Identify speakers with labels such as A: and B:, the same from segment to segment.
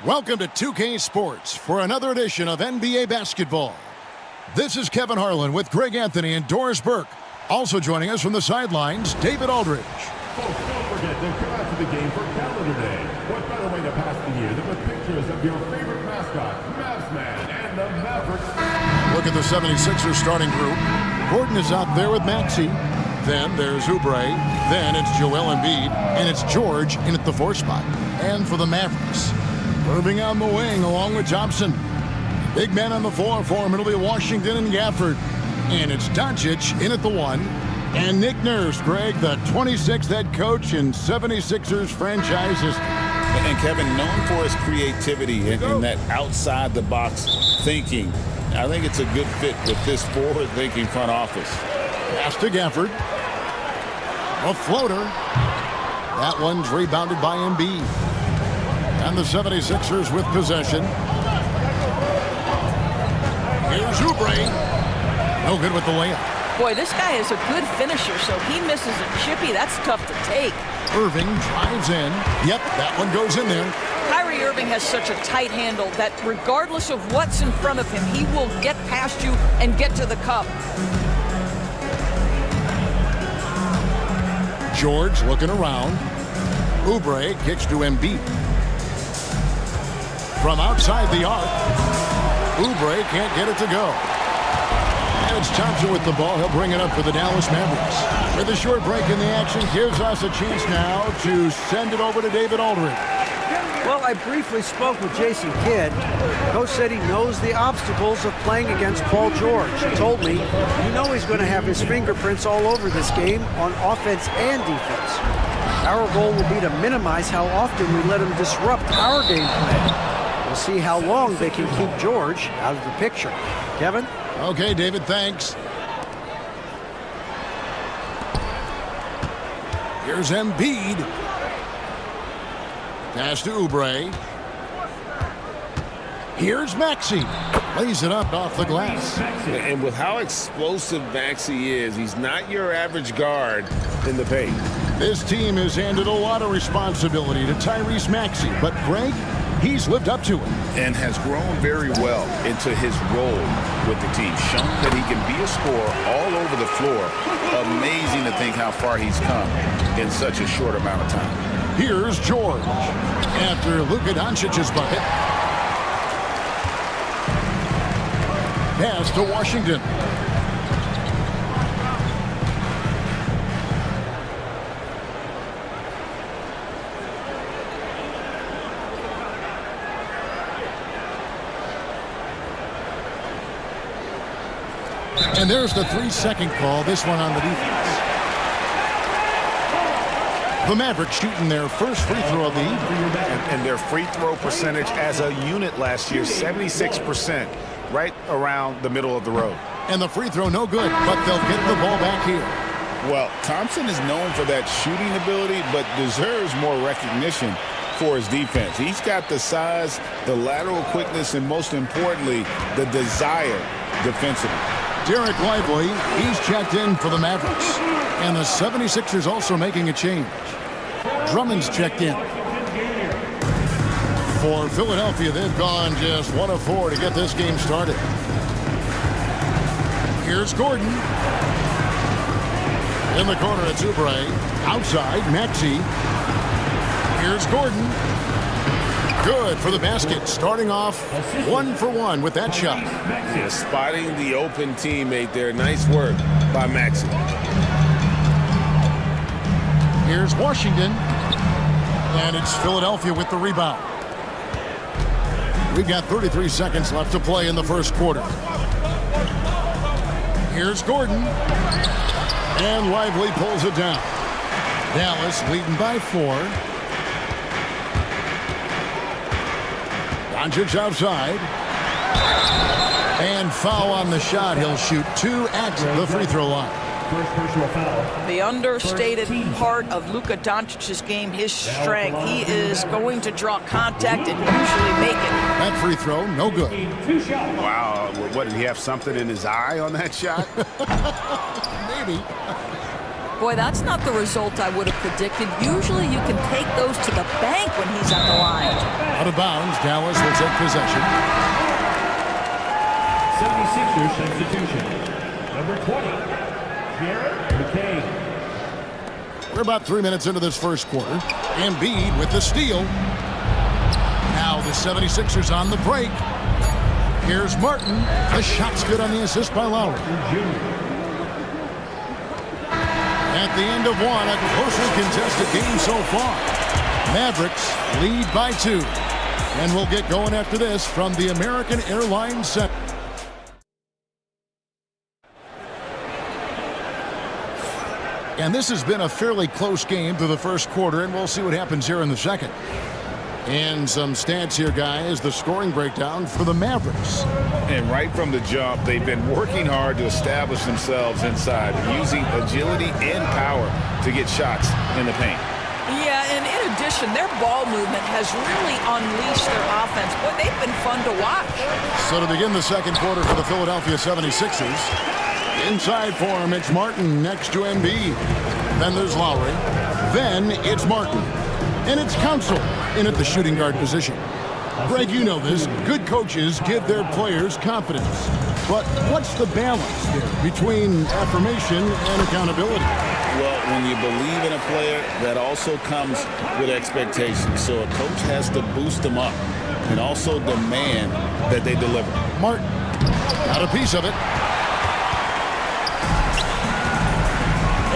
A: Welcome to 2K Sports for another edition of NBA basketball. This is Kevin Harlan with Greg Anthony and Doris Burke. Also joining us from the sidelines, David Aldridge.
B: Folks, don't forget to come out to the game for calendar day. What better way to pass the year than with pictures of your favorite mascot, Mavs-Man, and the Mavericks.
A: Look at the 76ers starting group. Gordon is out there with Maxey. Then there's Oubre. Then it's Joel Embiid. And it's George in at the 4 spot. And for the Mavericks, Irving on the wing along with Thompson. Big man on the 4 for him. It'll be Washington and Gafford. And it's Doncic in at the 1. And Nick Nurse, Greg, the 26th head coach in 76ers franchise history.
C: And Kevin, known for his creativity and that outside-the-box thinking. I think it's a good fit with this forward-thinking front office.
A: Pass to Gafford. A floater. That one's rebounded by Embiid. And the 76ers with possession. Here's Oubre. No good with the layup.
D: Boy, this guy is a good finisher, so he misses a chippy. That's tough to take.
A: Irving drives in. Yep, that one goes in there.
D: Kyrie Irving has such a tight handle that regardless of what's in front of him, he will get past you and get to the cup.
A: George looking around. Oubre kicks to Embiid. From outside the arc, Oubre can't get it to go. And it's Thompson with the ball. He'll bring it up for the Dallas Mavericks. With a short break in the action, gives us a chance now to send it over to David Aldridge.
E: Well, I briefly spoke with Jason Kidd. Coach said he knows the obstacles of playing against Paul George. He told me, you know he's going to have his fingerprints all over this game on offense and defense. Our goal will be to minimize how often we let him disrupt our game plan. We'll see how long they can keep George out of the picture. Kevin?
A: Okay, David, thanks. Here's Embiid. Pass to Oubre. Here's Maxey. Lays it up off the glass.
C: And with how explosive Maxey is, he's not your average guard in the paint.
A: This team has handed a lot of responsibility to Tyrese Maxey, but Greg, he's lived up to it.
C: And has grown very well into his role with the team. Shown that he can be a scorer all over the floor. Amazing to think how far he's come in such a short amount of time.
A: Here's George. After Luka Doncic's bucket. Pass to Washington. And there's the 3-second call, this one on the defense. The Mavericks shooting their first free throw of the evening.
F: And their free throw percentage as a unit last year, 76%, right around the middle of the road.
A: And the free throw no good, but they'll get the ball back here.
C: Well, Thompson is known for that shooting ability, but deserves more recognition for his defense. He's got the size, the lateral quickness, and most importantly, the desire defensively.
A: Derek Lively, he's checked in for the Mavericks. And the 76ers also making a change. Drummond's checked in. For Philadelphia, they've gone just 1 of 4 to get this game started. Here's Gordon. In the corner, it's Oubre. Outside, Maxey. Here's Gordon. Good for the basket. Starting off 1 for 1 with that shot.
C: Yeah, spotting the open teammate there. Nice work by Maxey.
A: Here's Washington. And it's Philadelphia with the rebound. We've got 33 seconds left to play in the first quarter. Here's Gordon. And Lively pulls it down. Dallas leading by 4. Doncic outside. And foul on the shot. He'll shoot 2 at the free throw line.
B: First personal foul.
D: The understated part of Luka Doncic's game, his strength. He is going to draw contact and usually make it.
A: That free throw, no good.
F: Wow, what, did he have something in his eye on that shot?
A: Maybe.
D: Boy, that's not the result I would have predicted. Usually you can take those to the bank when he's at the line.
A: Out of bounds, Dallas will take possession.
B: 76ers substitution. Number 20, Jared McCain.
A: We're about 3 minutes into this first quarter. Embiid with the steal. Now the 76ers on the break. Here's Martin. The shot's good on the assist by Lowry. At the end of one, a closely contested game so far. Mavericks lead by 2. And we'll get going after this from the American Airlines Center. And this has been a fairly close game through the first quarter, and we'll see what happens here in the second. And some stats here, guys, the scoring breakdown for the Mavericks.
C: And right from the jump, they've been working hard to establish themselves inside, using agility and power to get shots in the paint.
D: Yeah, and in addition, their ball movement has really unleashed their offense. Boy, they've been fun to watch.
A: So to begin the second quarter for the Philadelphia 76ers, inside for Mitch Martin next to Embiid. Then there's Lowry. Then it's Martin. And it's Council in at the shooting guard position. Greg, you know this. Good coaches give their players confidence. But what's the balance here between affirmation and accountability?
C: Well, when you believe in a player, that also comes with expectations. So a coach has to boost them up and also demand that they deliver.
A: Martin got a piece of it.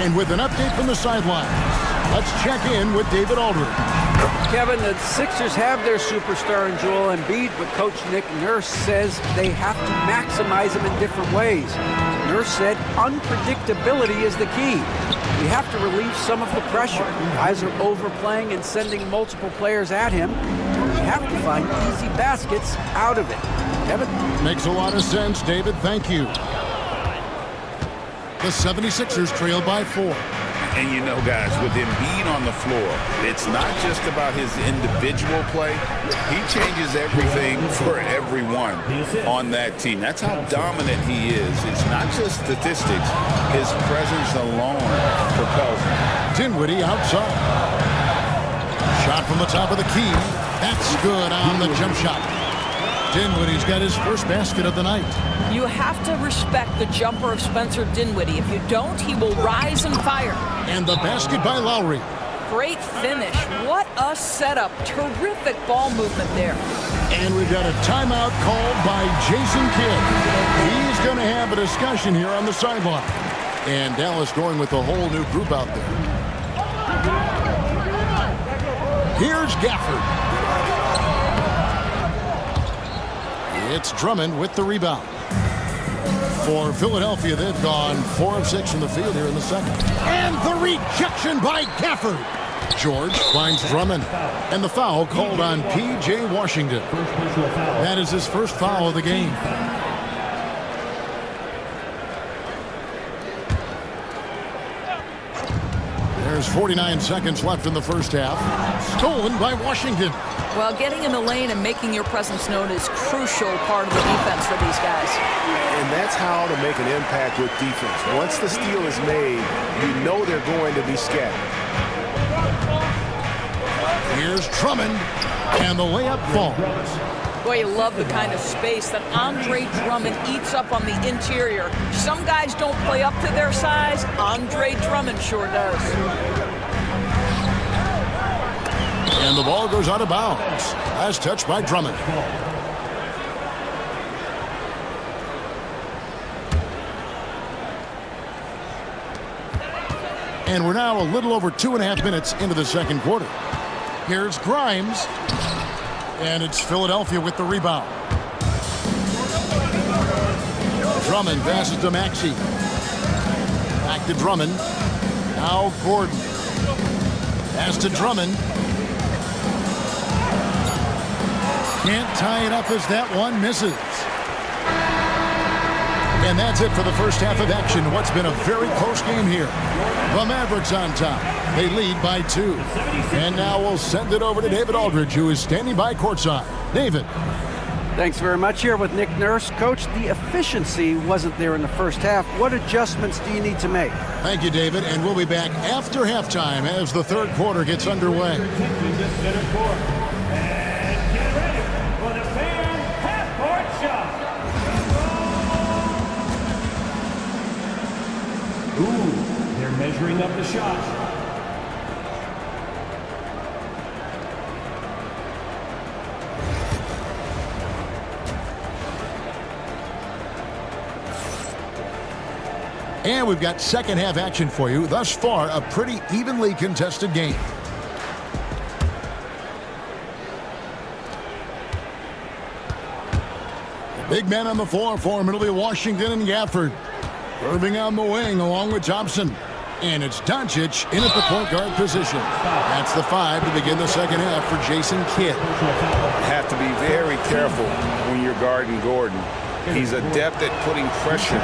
A: And with an update from the sideline, let's check in with David Aldridge.
E: Kevin, the Sixers have their superstar in Joel Embiid, but Coach Nick Nurse says they have to maximize him in different ways. Nurse said unpredictability is the key. We have to relieve some of the pressure. Guys are overplaying and sending multiple players at him. We have to find easy baskets out of it. Kevin?
A: Makes a lot of sense, David. Thank you. The 76ers trail by 4.
C: And you know, guys, with Embiid on the floor, it's not just about his individual play. He changes everything for everyone on that team. That's how dominant he is. It's not just statistics. His presence alone propels him.
A: Dinwiddie outside. Shot from the top of the key. That's good on the jump shot. Dinwiddie's got his first basket of the night.
D: You have to respect the jumper of Spencer Dinwiddie. If you don't, he will rise and fire.
A: And the basket by Lowry.
D: Great finish. What a setup. Terrific ball movement there.
A: And we've got a timeout called by Jason Kidd. He's going to have a discussion here on the sideline. And Dallas going with a whole new group out there. Here's Gafford. It's Drummond with the rebound. For Philadelphia, they've gone 4 of 6 from the field here in the second. And the rejection by Gafford. George finds Drummond. And the foul called on P.J. Washington. That is his first foul of the game. There's 49 seconds left in the first half. Stolen by Washington.
D: Well, getting in the lane and making your presence known is crucial part of the defense for these guys.
F: And that's how to make an impact with defense. Once the steal is made, you know they're going to be scattered.
A: Here's Drummond, and the layup falls.
D: Boy, you love the kind of space that Andre Drummond eats up on the interior. Some guys don't play up to their size. Andre Drummond sure does.
A: And the ball goes out of bounds. Last touch by Drummond. And we're now a little over 2.5 minutes into the second quarter. Here's Grimes. And it's Philadelphia with the rebound. Drummond passes to Maxey. Back to Drummond. Now Gordon. Pass to Drummond. Can't tie it up as that one misses. And that's it for the first half of action. What's been a very close game here. The Mavericks on top. They lead by 2. And now we'll send it over to David Aldridge, who is standing by courtside. David.
E: Thanks very much. Here with Nick Nurse. Coach, the efficiency wasn't there in the first half. What adjustments do you need to make?
A: Thank you, David, and we'll be back after halftime as the third quarter gets underway.
B: Center court. And get ready for the fan half-court shot. Ooh, they're measuring up the shot.
A: And we've got second half action for you. Thus far, a pretty evenly contested game. Big men on the floor for him. It'll be Washington and Gafford. Irving on the wing along with Thompson. And it's Doncic in at the point guard position. That's the 5 to begin the second half for Jason Kidd.
C: Have to be very careful when you're guarding Gordon. He's adept at putting pressure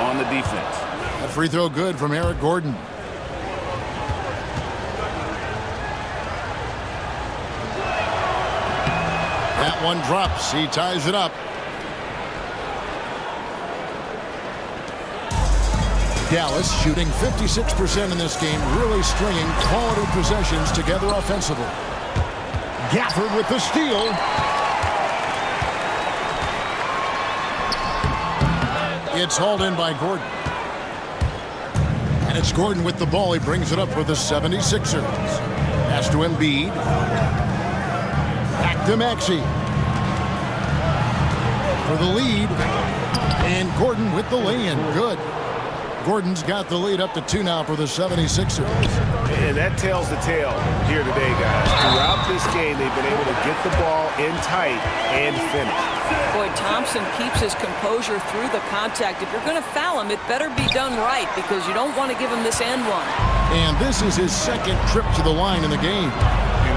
C: on the defense.
A: A free throw good from Eric Gordon. That one drops. He ties it up. Dallas shooting 56% in this game, really stringing quality possessions together offensively. Gafford with the steal. It's hauled in by Gordon. And it's Gordon with the ball. He brings it up for the 76ers. Pass to Embiid. Back to Maxey. For the lead. And Gordon with the lay-in. Good. Gordon's got the lead up to 2 now for the 76ers.
F: And that tells the tale here today, guys. Throughout this game, they've been able to get the ball in tight and finish.
D: Boy, Thompson keeps his composure through the contact. If you're going to foul him, it better be done right because you don't want to give him this end one.
A: And this is his second trip to the line in the game.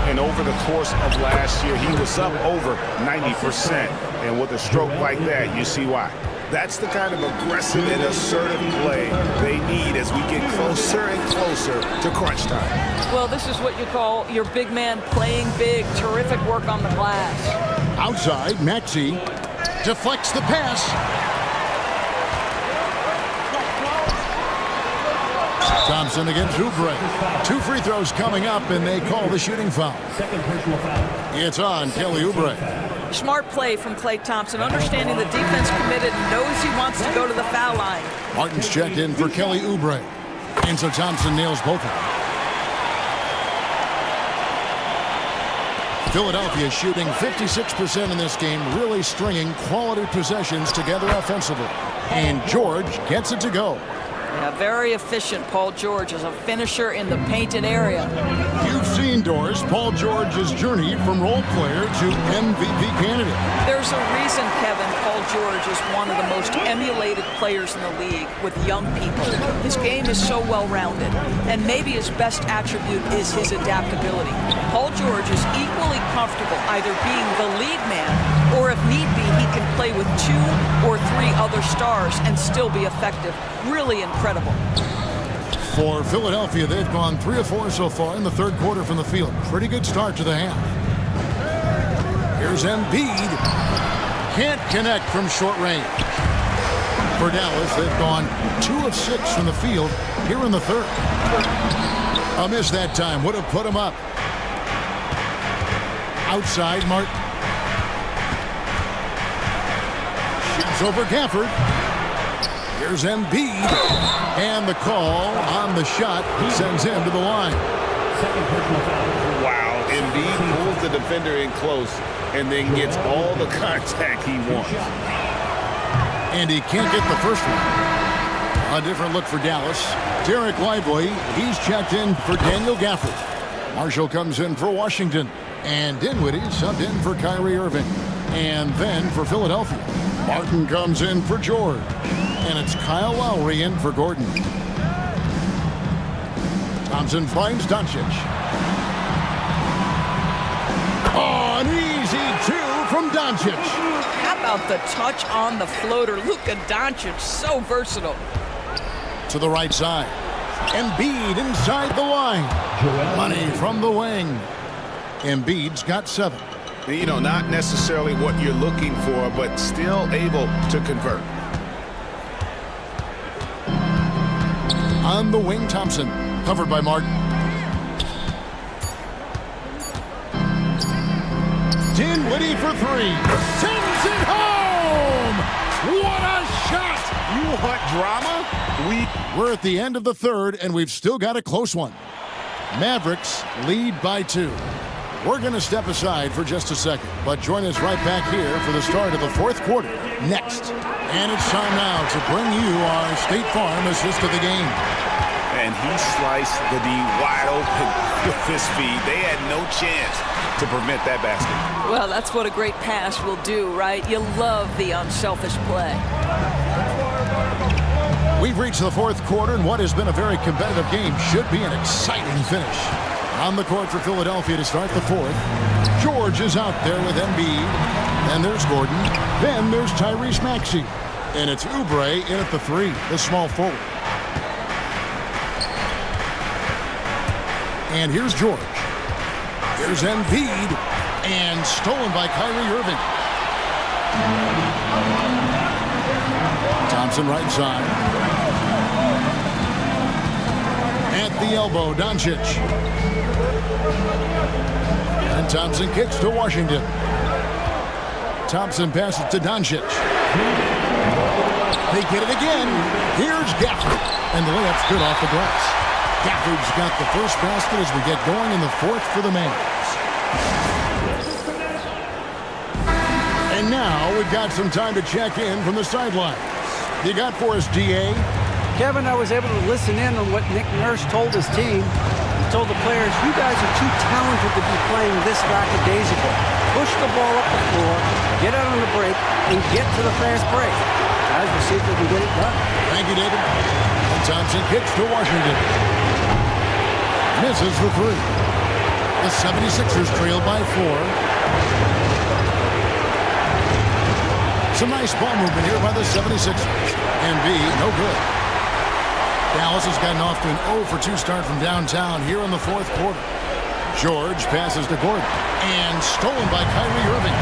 F: And over the course of last year, he was up over 90%. And with a stroke like that, you see why. That's the kind of aggressive and assertive play they need as we get closer and closer to crunch time.
D: Well, this is what you call your big man playing big. Terrific work on the glass.
A: Outside, Maxey deflects the pass. Thompson against Oubre. 2 free throws coming up, and they call the shooting foul.
B: Second personal foul.
A: It's on Kelly Oubre.
D: Smart play from Klay Thompson, understanding the defense committed, knows he wants to go to the foul line.
A: Martin's checked in for Kelly Oubre. And so Thompson nails both of them. Philadelphia shooting 56% in this game, really stringing quality possessions together offensively. And George gets it to go.
D: Yeah, very efficient, Paul George, as a finisher in the painted area.
A: You've seen, Doris, Paul George's journey from role player to MVP candidate.
D: There's a reason, Kevin, Paul George is one of the most emulated players in the league with young people. His game is so well-rounded, and maybe his best attribute is his adaptability. Paul George is equally comfortable either being the lead man or, if need be, he can play with 2 or 3 other stars and still be effective. Really incredible.
A: For Philadelphia, they've gone 3 of 4 so far in the third quarter from the field. Pretty good start to the half. Here's Embiid. Can't connect from short range. For Dallas, they've gone 2 of 6 from the field here in the third. A miss that time. Would have put him up. Outside, Martin. Shoots over Gafford. Here's Embiid. And the call on the shot sends him to the line.
B: Second personal foul.
C: Wow, Embiid pulls the defender in close and then gets all the contact he wants.
A: And he can't get the first one. A different look for Dallas. Derek Lively, he's checked in for Daniel Gafford. Marshall comes in for Washington. And Dinwiddie subbed in for Kyrie Irving. And then for Philadelphia, Martin comes in for George. And it's Kyle Lowry in for Gordon. Thompson finds Doncic. Oh, an easy 2 from Doncic.
D: How about the touch on the floater? Luka Doncic, so versatile.
A: To the right side. Embiid inside the line. Money from the wing. Embiid's got 7.
F: You know, not necessarily what you're looking for, but still able to convert.
A: On the wing, Thompson. Covered by Martin. Dinwiddie for three. Sends it home! What a shot!
F: You want drama?
A: We're at the end of the third, and we've still got a close one. Mavericks lead by 2. We're going to step aside for just a second, but join us right back here for the start of the fourth quarter next. And it's time now to bring you our State Farm assist of the game.
F: And he sliced the D wide open with his feet. They had no chance to prevent that basket.
D: Well, that's what a great pass will do, right? You love the unselfish play.
A: We've reached the fourth quarter, and what has been a very competitive game should be an exciting finish. On the court for Philadelphia to start the fourth. George is out there with Embiid. Then there's Gordon. Then there's Tyrese Maxey. And it's Oubre in at the 3, the small forward. And here's George. Here's Embiid. And stolen by Kyrie Irving. Thompson right side. At the elbow, Doncic. And Thompson kicks to Washington. Thompson passes to Doncic. They get it again. Here's Gafford. And the layup's good off the glass. Gafford's got the first basket as we get going in the fourth for the Mavs. And now we've got some time to check in from the sidelines. You got for us, D.A.?
E: Kevin, I was able to listen in on what Nick Nurse told his team. He told the players, you guys are too talented to be playing this lackadaisical. Push the ball up the floor, get out on the break, and get to the fast break. Guys, we'll see if they can get it done.
A: Thank you, David. And Thompson kicks to Washington. Misses the 3. The 76ers trail by 4. Some nice ball movement here by the 76ers. Embiid, no good. Dallas has gotten off to an 0 for 2 start from downtown here in the fourth quarter. George passes to Gordon. And stolen by Kyrie Irving.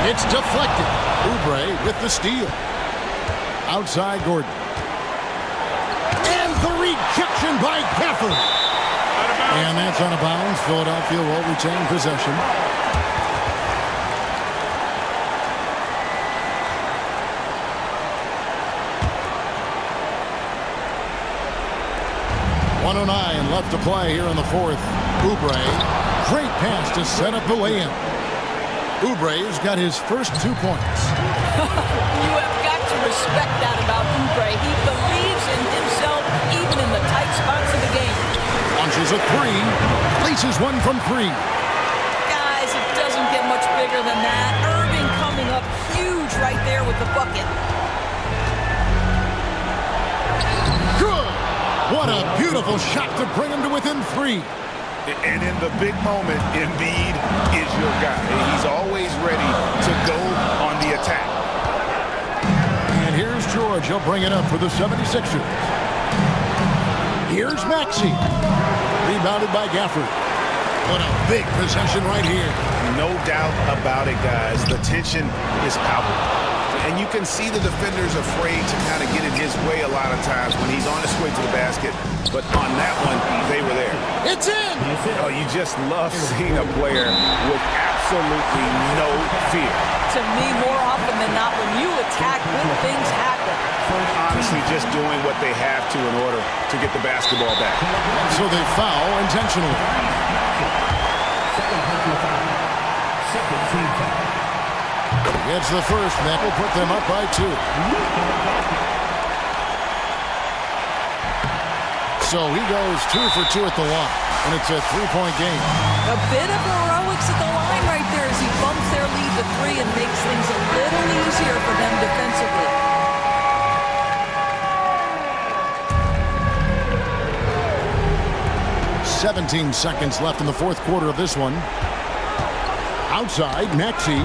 A: It's deflected. Oubre with the steal. Outside Gordon. And the rejection by Gafford. And that's out of bounds. Philadelphia will retain possession. .109 left to play here in the fourth. Oubre, great pass to set up the lay-in. Oubre's got his first 2 points.
D: You have got to respect that about Oubre. He believes in himself even in the tight spots of the game.
A: Launches a 3, places one from 3.
D: Guys, it doesn't get much bigger than that. Irving coming up huge right there with the bucket.
A: Good! What a beautiful shot to bring him to within 3.
F: And in the big moment, Embiid is your guy. He's always ready to go on the attack.
A: And here's George. He'll bring it up for the 76ers. Here's Maxey. Rebounded by Gafford. What a big possession right here.
F: No doubt about it, guys. The tension is palpable. And you can see the defenders afraid to kind of get in his way a lot of times when he's on his way to the basket. But on that one, they were there.
A: It's in!
F: Oh, you just love seeing a player with absolutely no fear.
D: To me, more often than not, when you attack, good things happen.
F: Honestly, just doing what they have to in order to get the basketball back.
A: So they foul intentionally.
B: Second team foul.
A: Gets the first, and that will put them up by 2. So he goes 2 for 2 at the line, and it's a 3-point game.
D: A bit of heroics at the line right there as he bumps their lead to 3 and makes things a little easier for them defensively.
A: .17 seconds left in the fourth quarter of this one. Outside, Maxey.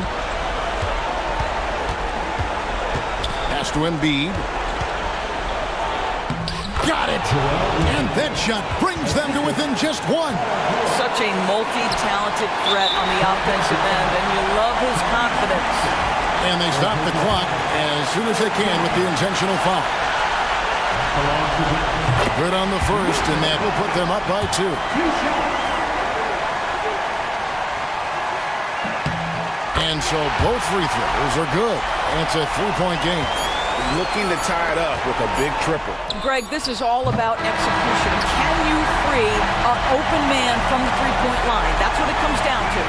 A: Pass to Embiid. got it! And that shot brings them to within just one.
D: Such a multi-talented threat on the offensive end, and you love his confidence.
A: And they stop the clock as soon as they can with the intentional foul. Good on the first, and that will put them up by 2. And so both free throws are good. And it's a 3-point game.
C: Looking to tie it up with a big triple.
D: Greg, this is all about execution. Can you free an open man from the three-point line? That's what it comes down to.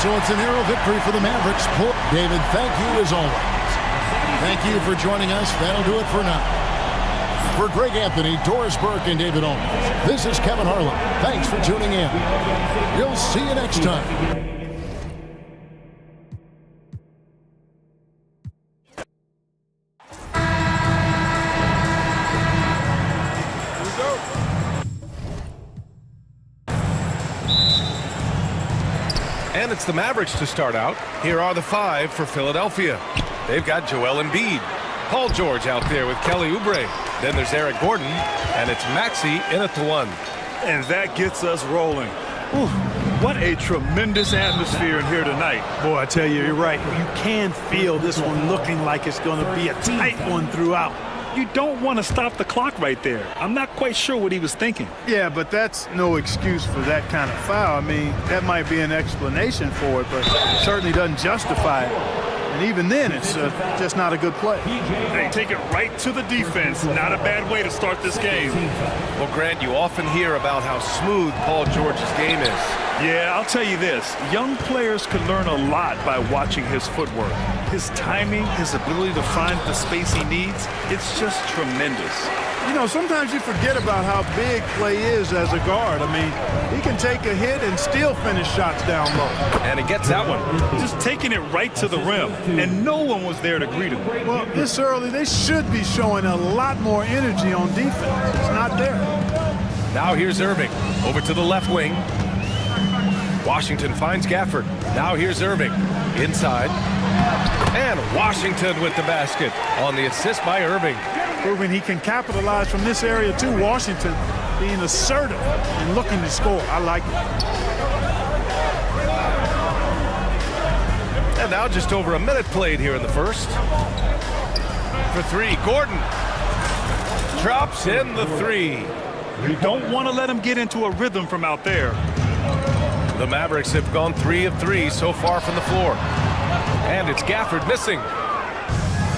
A: So it's a narrow victory for the Mavericks. David, thank you as always. Thank you for joining us. That'll do it for now. For Greg Anthony, Doris Burke, and David Owens, this is Kevin Harlan. Thanks for tuning in. We'll see you next time.
G: And it's the Mavericks to start out. Here are the 5 for Philadelphia. They've got Joel Embiid, Paul George out there with Kelly Oubre. Then there's Eric Gordon, and it's Maxey in at the 1.
H: And that gets us rolling. Whew, what a tremendous atmosphere in here tonight.
I: Boy, I tell you, you're right. You can feel this one looking like it's going to be a tight one throughout.
H: You don't want to stop the clock right there. I'm not quite sure what he was thinking.
I: Yeah, but that's no excuse for that kind of foul. I mean, that might be an explanation for it, but it certainly doesn't justify it. And even then, it's just not a good play.
H: They take it right to the defense. Not a bad way to start this game.
G: Well, Grant, you often hear about how smooth Paul George's game is.
H: Yeah, I'll tell you this. Young players can learn a lot by watching his footwork. His timing, his ability to find the space he needs, it's just tremendous.
I: You know, sometimes you forget about how big Clay is as a guard. I mean, he can take a hit and still finish shots down low.
G: And he gets that one.
H: Just taking it right to the rim, and no one was there to greet him.
I: Well, this early, they should be showing a lot more energy on defense. It's not there.
G: Now here's Irving. Over to the left wing. Washington finds Gafford. Now here's Irving. Inside. And Washington with the basket on the assist by Irving.
I: Proving he can capitalize from this area too. Washington being assertive and looking to score. I like it.
G: And now just over a minute played here in the first. For 3, Gordon drops in the 3.
H: You don't want to let him get into a rhythm from out there.
G: The Mavericks have gone 3 of 3 so far from the floor. And it's Gafford missing.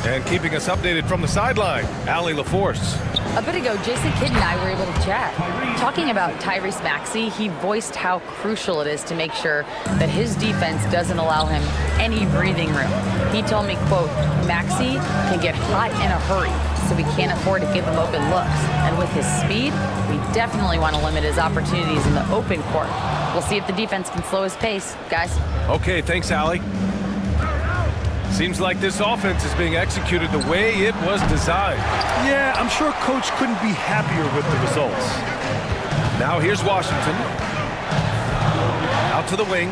G: And keeping us updated from the sideline, Allie LaForce.
J: A bit ago, Jason Kidd and I were able to chat. Talking about Tyrese Maxey, he voiced how crucial it is to make sure that his defense doesn't allow him any breathing room. He told me, quote, Maxey can get hot in a hurry, so we can't afford to give him open looks. And with his speed, we definitely want to limit his opportunities in the open court. We'll see if the defense can slow his pace, guys.
G: Okay, thanks, Allie. Seems like this offense is being executed the way it was designed.
H: Yeah, I'm sure Coach couldn't be happier with the results.
G: Now here's Washington. Out to the wing.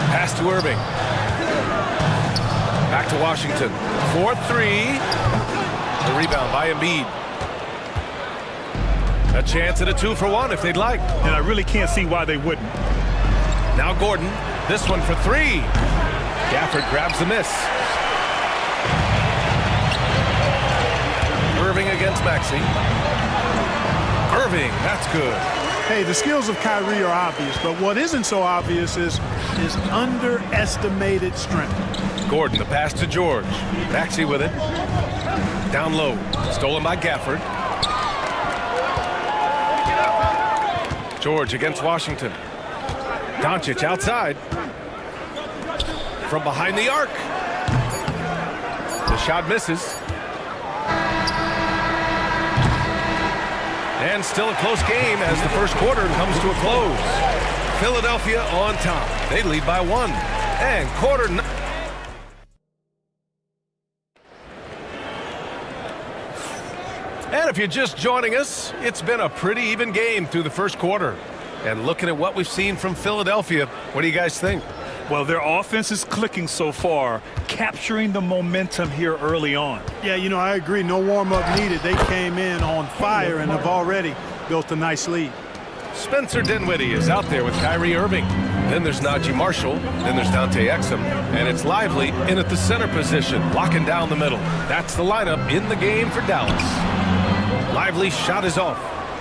G: Pass to Irving. Back to Washington. 4-3. The rebound by Embiid. A chance at a 2-for-1 if they'd like.
H: And I really can't see why they wouldn't.
G: Now Gordon, this one for 3. Gafford grabs the miss. Irving against Maxey. Irving, that's good.
I: Hey, the skills of Kyrie are obvious, but what isn't so obvious is his underestimated strength.
G: Gordon, the pass to George. Maxey with it. Down low. Stolen by Gafford. George against Washington. Doncic outside. From behind the arc. The shot misses. And still a close game as the first quarter comes to a close. Philadelphia on top. They lead by 1. And quarter... And if you're just joining us, it's been a pretty even game through the first quarter. And looking at what we've seen from Philadelphia, what do you guys think?
H: Well, their offense is clicking so far, capturing the momentum here early on.
I: Yeah, you know, I agree. No warm-up needed. They came in on fire and have already built a nice lead.
G: Spencer Dinwiddie is out there with Kyrie Irving. Then there's Najee Marshall. Then there's Dante Exum. And it's Lively in at the center position, locking down the middle. That's the lineup in the game for Dallas. Lively's shot is off.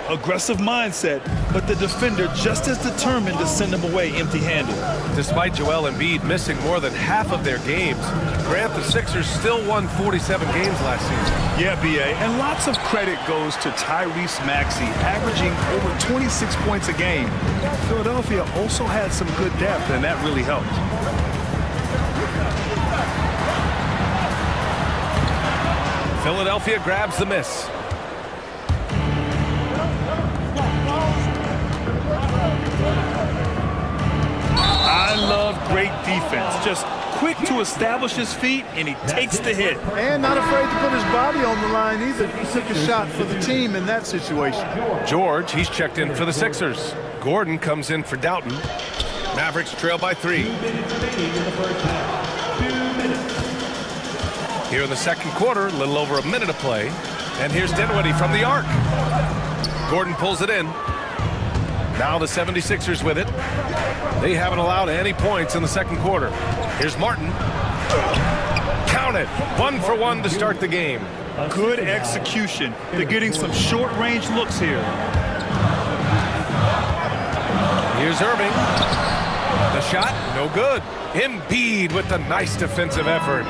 H: Aggressive mindset, but the defender just as determined to send him away empty-handed.
G: Despite Joel Embiid missing more than half of their games, Grant, the Sixers still won 47 games last season.
H: Yeah, B.A., and lots of credit goes to Tyrese Maxey, averaging over 26 points a game. Philadelphia also had some good depth, and that really helped.
G: Philadelphia grabs the miss.
H: I love great defense. Just quick to establish his feet, and he takes the hit.
I: And not afraid to put his body on the line either. He took a shot for the team in that situation.
G: George, he's checked in for the Sixers. Gordon comes in for Doughton. Mavericks trail by 3. Here in the second quarter, a little over a minute of play. And here's Dinwiddie from the arc. Gordon pulls it in. Now the 76ers with it. They haven't allowed any points in the second quarter. Here's Martin. Count it. 1 for 1 to start the game.
H: Good execution. They're getting some short-range looks here.
G: Here's Irving. The shot, no good. Embiid with the nice defensive effort.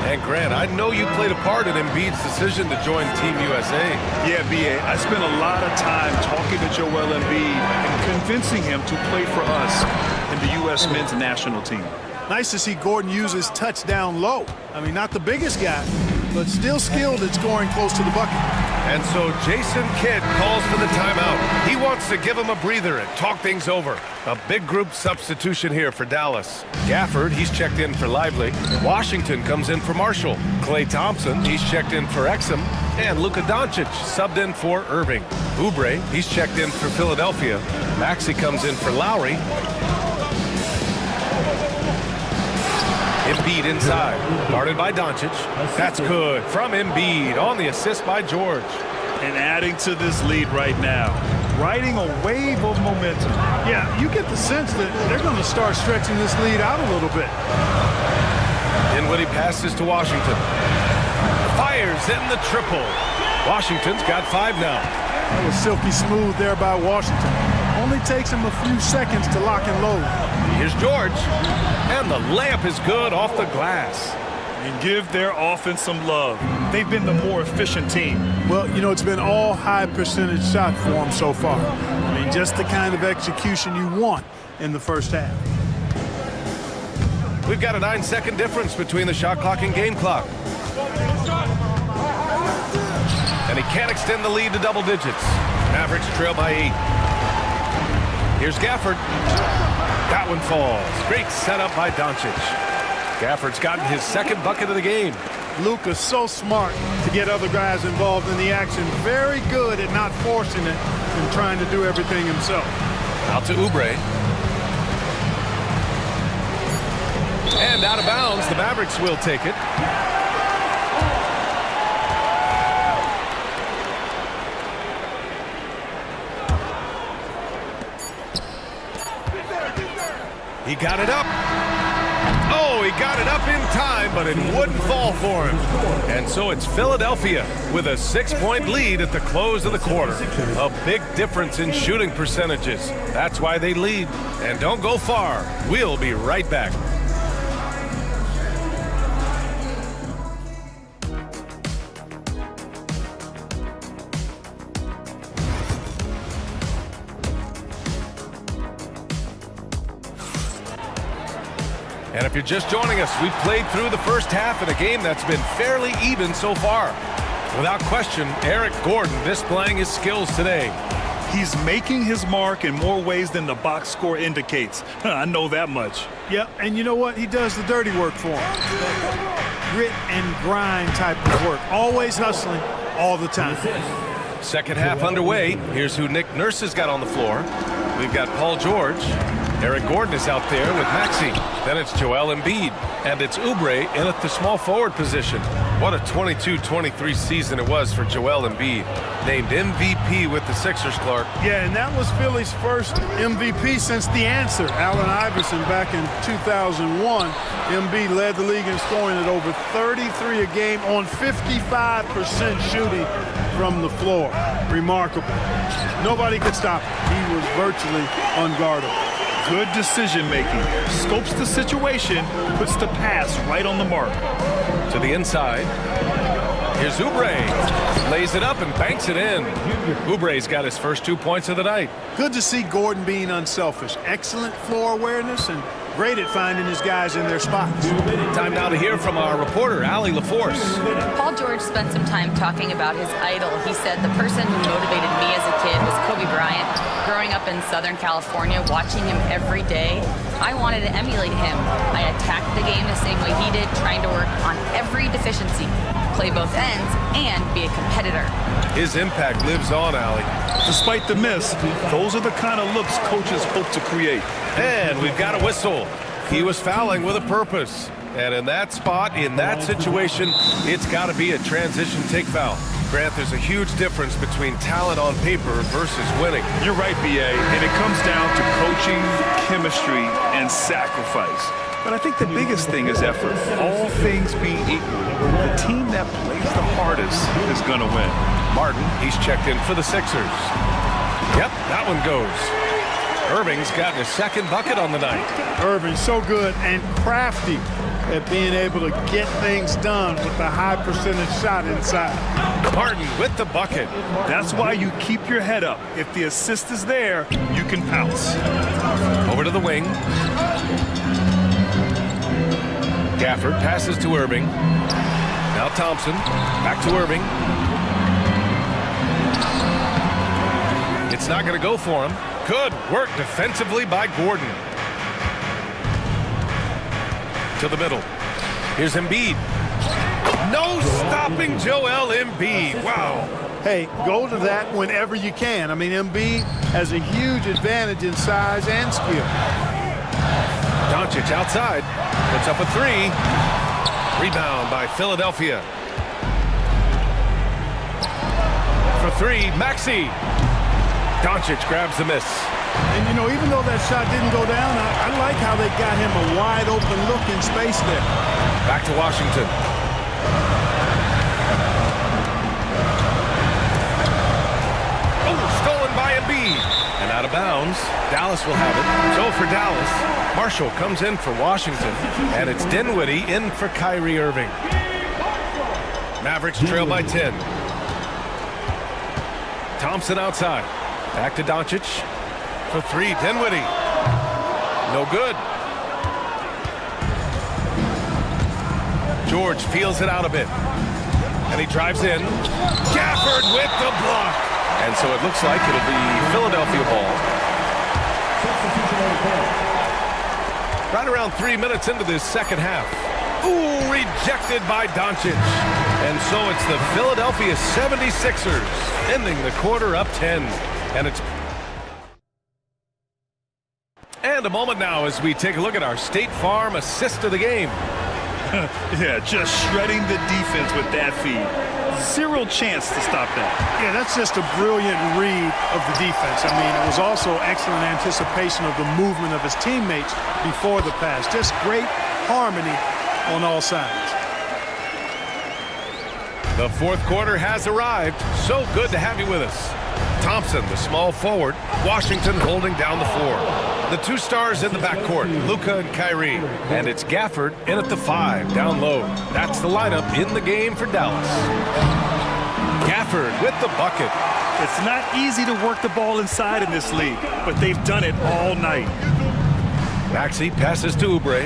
G: And Grant, I know you played a part in Embiid's decision to join Team USA.
H: Yeah, B.A., I spent a lot of time talking to Joel Embiid and convincing him to play for us in the U.S. men's national team.
I: Nice to see Gordon use his touchdown low. I mean, not the biggest guy, but still skilled at scoring close to the bucket.
G: And so Jason Kidd calls for the timeout. He wants to give him a breather and talk things over. A big group substitution here for Dallas. Gafford, he's checked in for Lively. Washington comes in for Marshall. Klay Thompson, he's checked in for Exum. And Luka Doncic subbed in for Irving. Oubre, he's checked in for Philadelphia. Maxey comes in for Lowry. Embiid inside, guarded by Doncic. That's good from Embiid on the assist by George.
H: And adding to this lead right now, riding a wave of momentum.
I: Yeah, you get the sense that they're going to start stretching this lead out a little bit.
G: Dinwiddie passes to Washington. Fires in the triple. Washington's got 5 now.
I: That was silky smooth there by Washington. Only takes him a few seconds to lock and load.
G: Here's George. And the layup is good off the glass.
H: And give their offense some love. They've been the more efficient team.
I: Well, you know, it's been all high percentage shot for them so far. I mean, just the kind of execution you want in the first half.
G: We've got a 9-second difference between the shot clock and game clock. And he can't extend the lead to double digits. Mavericks trail by 8. Here's Gafford. That one falls. Great setup by Doncic. Gafford's gotten his second bucket of the game.
I: Luka's so smart to get other guys involved in the action. Very good at not forcing it and trying to do everything himself.
G: Out to Oubre. And out of bounds. The Mavericks will take it. He got it up. Oh, he got it up in time, but it wouldn't fall for him. And so it's Philadelphia with a 6-point lead at the close of the quarter. A big difference in shooting percentages. That's why they lead. And don't go far. We'll be right back. And if you're just joining us, we've played through the first half in a game that's been fairly even so far. Without question, Eric Gordon displaying his skills today.
H: He's making his mark in more ways than the box score indicates. I know that much.
I: Yep, and you know what? He does the dirty work for him. Grit and grind type of work. Always hustling all the time.
G: Second half underway. Here's who Nick Nurse has got on the floor. we've got Paul George. Eric Gordon is out there with Maxey. Then it's Joel Embiid. And it's Oubre in at the small forward position. What a 22-23 season it was for Joel Embiid. Named MVP with the Sixers, Clark.
I: Yeah, and that was Philly's first MVP since the answer, Allen Iverson, back in 2001. Embiid led the league in scoring at over 33 a game on 55% shooting from the floor. Remarkable. Nobody could stop him. He was virtually unguardable.
H: Good decision-making. Scopes the situation, puts the pass right on the mark.
G: To the inside. Here's Oubre. Lays it up and banks it in. Oubre's got his first 2 points of the night.
I: Good to see Gordon being unselfish. Excellent floor awareness and great at finding his guys in their spots.
G: Time now to hear from our reporter, Allie LaForce.
J: Paul George spent some time talking about his idol. He said, the person who motivated me as a kid was Kobe Bryant. Growing up in Southern California, watching him every day, I wanted to emulate him. I attacked the game the same way he did, trying to work on every deficiency, play both ends, and be a competitor.
G: His impact lives on, Allie.
H: Despite the miss, those are the kind of looks coaches hope to create.
G: And we've got a whistle. He was fouling with a purpose. And in that spot, in that situation, it's got to be a transition take foul. Grant, there's a huge difference between talent on paper versus winning.
H: You're right, B.A., and it comes down to coaching, chemistry, and sacrifice. But I think the biggest thing is effort. All things being equal, the team that plays the hardest is going to win.
G: Martin, he's checked in for the Sixers. Yep, that one goes. Irving's gotten his second bucket on the night.
I: Irving, so good and crafty at being able to get things done with the high percentage shot inside.
G: Martin with the bucket.
H: That's why you keep your head up. If the assist is there, you can pounce.
G: Over to the wing. Gafford passes to Irving. Now Thompson. Back to Irving. It's not going to go for him. Good work defensively by Gordon. To the middle. Here's Embiid. No stopping Joel Embiid. Wow.
I: Hey, go to that whenever you can. I mean, Embiid has a huge advantage in size and skill.
G: Doncic outside. Puts up a three. Rebound by Philadelphia. For three, Maxey. Doncic grabs the miss.
I: And, you know, even though that shot didn't go down, I like how they got him a wide open look in space there.
G: Back to Washington. Oh, stolen by Embiid. And out of bounds. Dallas will have it. So for Dallas, Marshall comes in for Washington. And it's Dinwiddie in for Kyrie Irving. Mavericks trail by 10. Thompson outside. Back to Doncic. For three, Dinwiddie. No good. George feels it out a bit. And he drives in. Gafford with the block. And so it looks like it'll be Philadelphia ball. Right around 3 minutes into this second half. Ooh, rejected by Doncic. And so it's the Philadelphia 76ers ending the quarter up 10. And it's a moment now as we take a look at our State Farm assist of the game.
H: Yeah, just shredding the defense with that feed. Zero chance to stop that.
I: Yeah, that's just a brilliant read of the defense. I mean, it was also excellent anticipation of the movement of his teammates before the pass. Just great harmony on all sides.
G: The fourth quarter has arrived. So good to have you with us. Thompson, the small forward. Washington holding down the floor. The two stars in the backcourt, Luka and Kyrie. And it's Gafford in at the 5, down low. That's the lineup in the game for Dallas. Gafford with the bucket.
H: It's not easy to work the ball inside in this league, but they've done it all night.
G: Maxey passes to Oubre.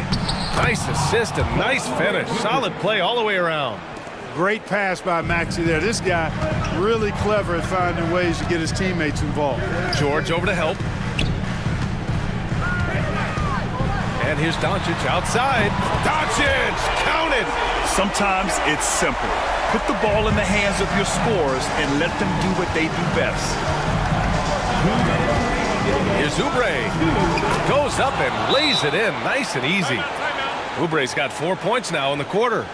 G: Nice assist and nice finish. Solid play all the way around.
I: Great pass by Maxey there. This guy really clever at finding ways to get his teammates involved.
G: George over to help. And here's Doncic outside. Doncic counted.
H: Sometimes it's simple. Put the ball in the hands of your scorers and let them do what they do best.
G: Here's Oubre. Goes up and lays it in. Nice and easy. Oubre's got 4 points now in the quarter.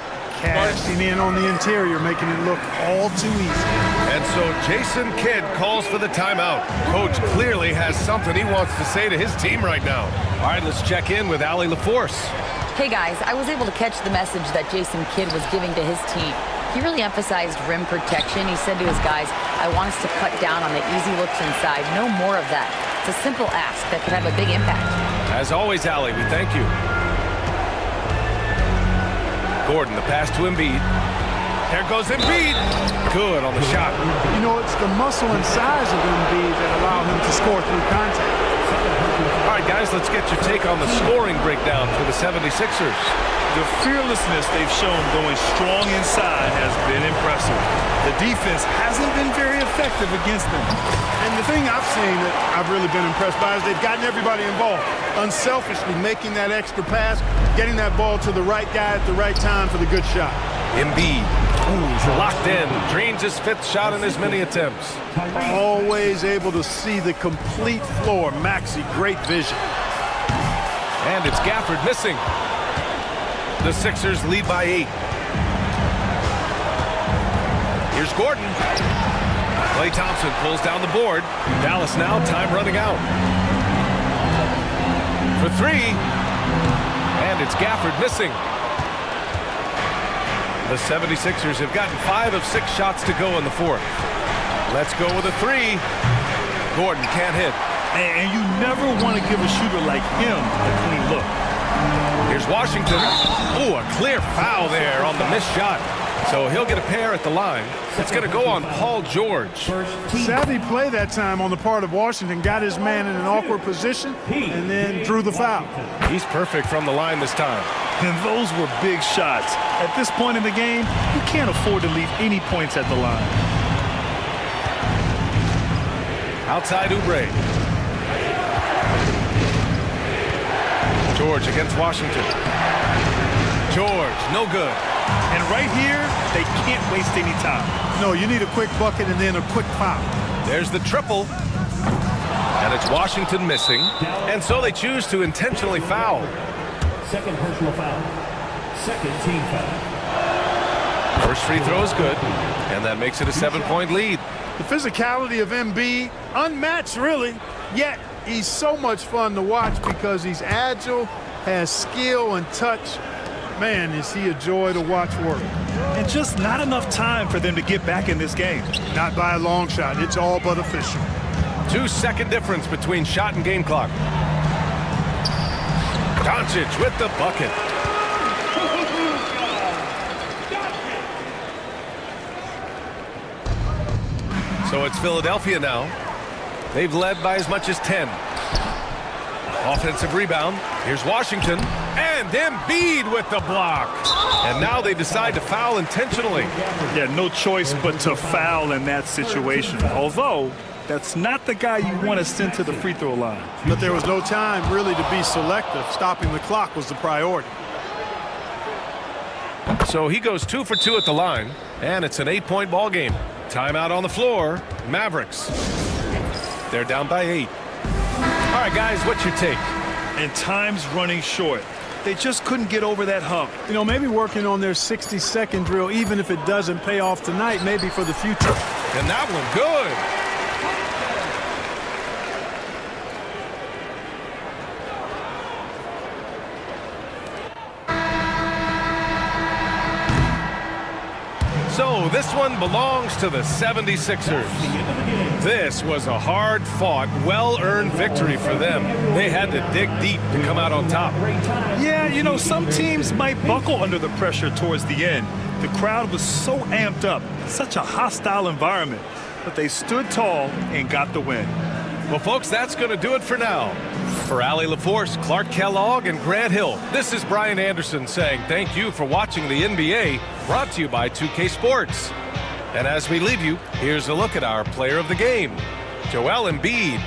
I: Cashing in on the interior, making it look all too easy.
G: And so Jason Kidd calls for the timeout. Coach clearly has something he wants to say to his team right now. All right, let's check in with Allie LaForce.
J: Hey guys, I was able to catch the message that Jason Kidd was giving to his team. He really emphasized rim protection. He said to his guys, I want us to cut down on the easy looks inside. No more of that. It's a simple ask that could have a big impact.
G: As always, Allie, we thank you. Gordon, the pass to Embiid. There goes Embiid. Good on the shot.
I: You know, it's the muscle and size of Embiid that allow him to score through contact.
G: All right, guys, let's get your take on the scoring breakdown for the 76ers.
H: The fearlessness they've shown going strong inside has been impressive.
I: The defense hasn't been very effective against them. And the thing I've seen that I've really been impressed by is they've gotten everybody involved. Unselfishly making that extra pass, getting that ball to the right guy at the right time for the good shot.
G: Embiid, locked in, drains his 5th shot in as many attempts.
I: Always able to see the complete floor. Maxey, great vision.
G: And it's Gafford missing. The Sixers lead by 8. Here's Gordon. Klay Thompson pulls down the board. Dallas now, time running out. For 3. And it's Gafford missing. The 76ers have gotten 5 of 6 shots to go in the 4th. Let's go with a 3. Gordon can't hit.
H: And you never want to give a shooter like him a clean look.
G: Here's Washington. Ooh, a clear foul there on the missed shot. So he'll get a pair at the line. It's going to go on Paul George.
I: Savvy play that time on the part of Washington. Got his man in an awkward position and then drew the foul.
G: He's perfect from the line this time.
H: And those were big shots. At this point in the game, you can't afford to leave any points at the line.
G: Outside Oubre. George against Washington. George, no good.
H: And right here, they can't waste any time.
I: No, you need a quick bucket and then a quick foul.
G: There's the triple. And it's Washington missing. And so they choose to intentionally foul.
B: Second personal foul. Second team foul.
G: First free throw is good. And that makes it a 7-point lead.
I: The physicality of Embiid, unmatched really, yet he's so much fun to watch because he's agile, has skill and touch. Man, is he a joy to watch work.
H: And just not enough time for them to get back in this game.
I: Not by a long shot. It's all but official.
G: 2-second difference between shot and game clock. Doncic with the bucket. So it's Philadelphia now. They've led by as much as 10. Offensive rebound. Here's Washington. And Embiid with the block. And now they decide to foul intentionally.
H: Yeah, no choice but to foul in that situation. Although, that's not the guy you want to send to the free throw line.
I: But there was no time really to be selective. Stopping the clock was the priority.
G: So he goes 2 for 2 at the line. And it's an 8-point ball game. Timeout on the floor. Mavericks. They're down by 8. All right, guys, what's your take?
H: And time's running short. They just couldn't get over that hump.
I: You know, maybe working on their 60-second drill, even if it doesn't pay off tonight, maybe for the future.
G: And that one good. So this one belongs to the 76ers. This was a hard-fought, well-earned victory for them. They had to dig deep to come out on top.
H: Yeah, you know, some teams might buckle under the pressure towards the end. The crowd was so amped up, such a hostile environment. But they stood tall and got the win.
G: Well, folks, that's going to do it for now. For Allie LaForce, Clark Kellogg, and Grant Hill, this is Brian Anderson saying thank you for watching the NBA, brought to you by 2K Sports. And as we leave you, here's a look at our player of the game, Joel Embiid.